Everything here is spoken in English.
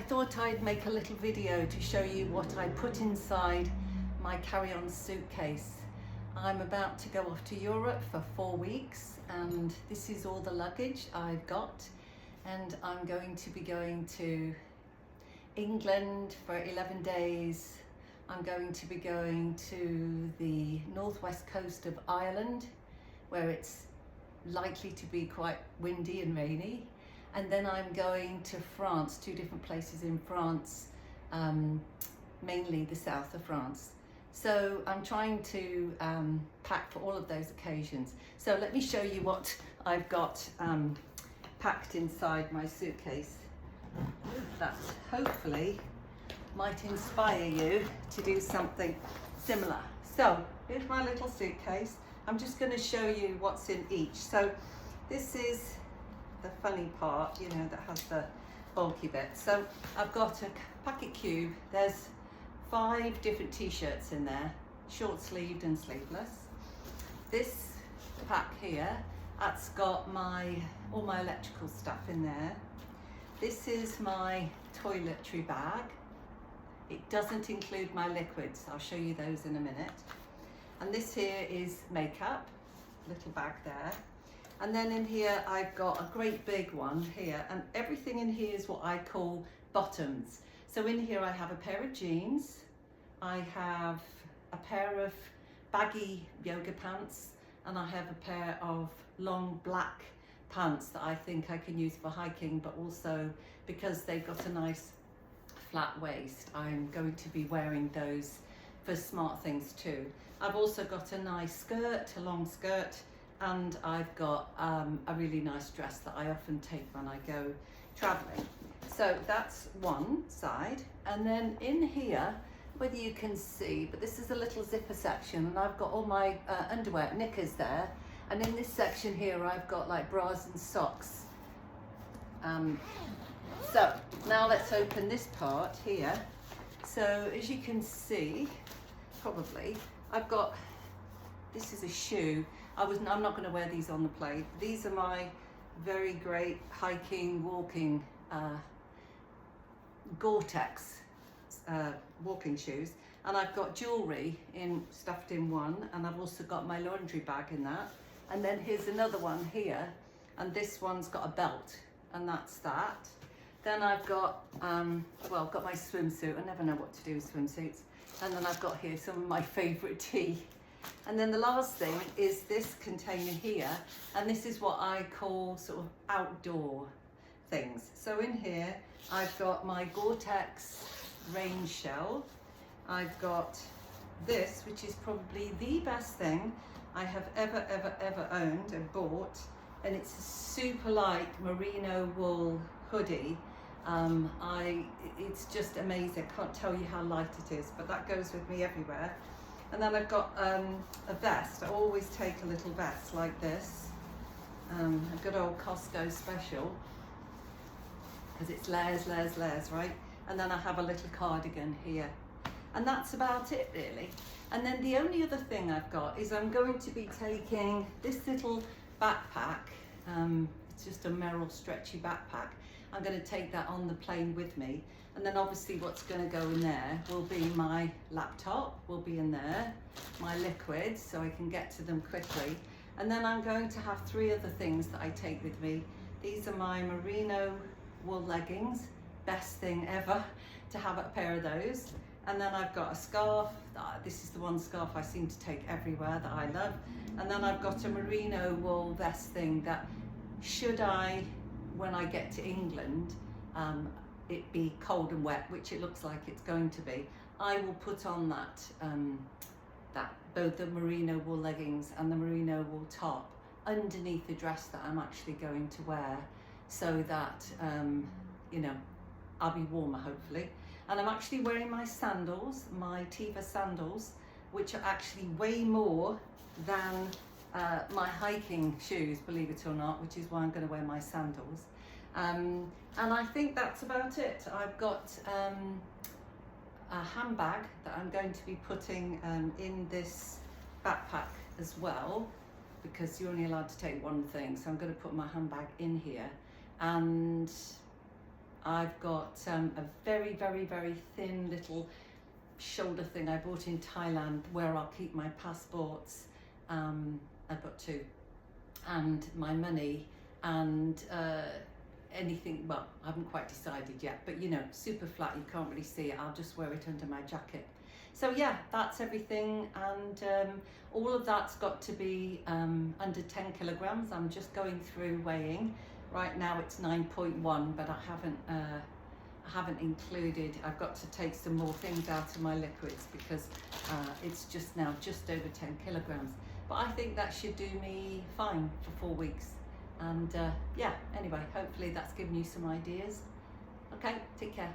I thought I'd make a little video to show you what I put inside my carry-on suitcase. I'm about to go off to Europe for 4 weeks and this is all the luggage I've got, and I'm going to be going to England for 11 days. I'm going to be going to the northwest coast of Ireland where it's likely to be quite windy and rainy. And then I'm going to France, 2 different places in France, mainly the south of France. So I'm trying to pack for all of those occasions. So let me show you what I've got packed inside my suitcase that hopefully might inspire you to do something similar. So here's my little suitcase. I'm just going to show you what's in each. So this is the funny part, you know, that has the bulky bit. So I've got a packet cube. There's 5 different t-shirts in there, short sleeved and sleeveless. This pack here, that's got all my electrical stuff in there. This is my toiletry bag. It doesn't include my liquids. I'll show you those in a minute. And this here is makeup, little bag there. And then in here, I've got a great big one here, and everything in here is what I call bottoms. So in here, I have a pair of jeans. I have a pair of baggy yoga pants, and I have a pair of long black pants that I think I can use for hiking, but also because they've got a nice flat waist, I'm going to be wearing those for smart things too. I've also got a nice skirt, a long skirt, and I've got a really nice dress that I often take when I go traveling. So that's one side. And then in here, whether you can see, but this is a little zipper section, and I've got all my underwear, knickers there. And in this section here, I've got like bras and socks. So now let's open this part here. So as you can see, probably, I've got, this is a shoe. I'm not going to wear these on the plane. These are my very great hiking, walking, Gore-Tex walking shoes. And I've got jewellery stuffed in one, and I've also got my laundry bag in that. And then here's another one here, and this one's got a belt, and that's that. Then I've got, well, I've got my swimsuit. I never know what to do with swimsuits. And then I've got here some of my favourite tea. And then the last thing is this container here, and this is what I call sort of outdoor things. So in here, I've got my Gore-Tex rain shell. I've got this, which is probably the best thing I have ever owned and bought, and it's a super light merino wool hoodie. It's just amazing. I can't tell you how light it is, but that goes with me everywhere. And then I've got a vest. I always take a little vest like this, a good old Costco special, because it's layers, layers, layers, right? And then I have a little cardigan here. And that's about it, really. And then the only other thing I've got is I'm going to be taking this little backpack. It's just a Merrell stretchy backpack. I'm going to take that on the plane with me. And then obviously what's going to go in there will be my laptop, will be in there, my liquids, so I can get to them quickly. And then I'm going to have 3 other things that I take with me. These are my merino wool leggings, best thing ever to have a pair of those. And then I've got a scarf. This is the one scarf I seem to take everywhere that I love. And then I've got a merino wool vest thing that, should I, when I get to England, it be cold and wet, which it looks like it's going to be, I will put on that both the merino wool leggings and the merino wool top underneath the dress that I'm actually going to wear, so that you know, I'll be warmer hopefully. And I'm actually wearing my sandals, my Teva sandals, which are actually way more than my hiking shoes, believe it or not, which is why I'm going to wear my sandals. And I think that's about it. I've got a handbag that I'm going to be putting in this backpack as well, because you're only allowed to take one thing. So I'm going to put my handbag in here, and I've got a very, very, very thin little shoulder thing I bought in Thailand where I'll keep my passports. I've got two, and my money, and anything, well, I haven't quite decided yet, but you know, super flat, you can't really see it. I'll just wear it under my jacket. So yeah, that's everything, and all of that's got to be under 10 kilograms. I'm just going through weighing. Right now it's 9.1, but I haven't included, I've got to take some more things out of my liquids because it's just now just over 10 kilograms. But I think that should do me fine for 4 weeks. And yeah, anyway, hopefully that's given you some ideas. Okay, take care.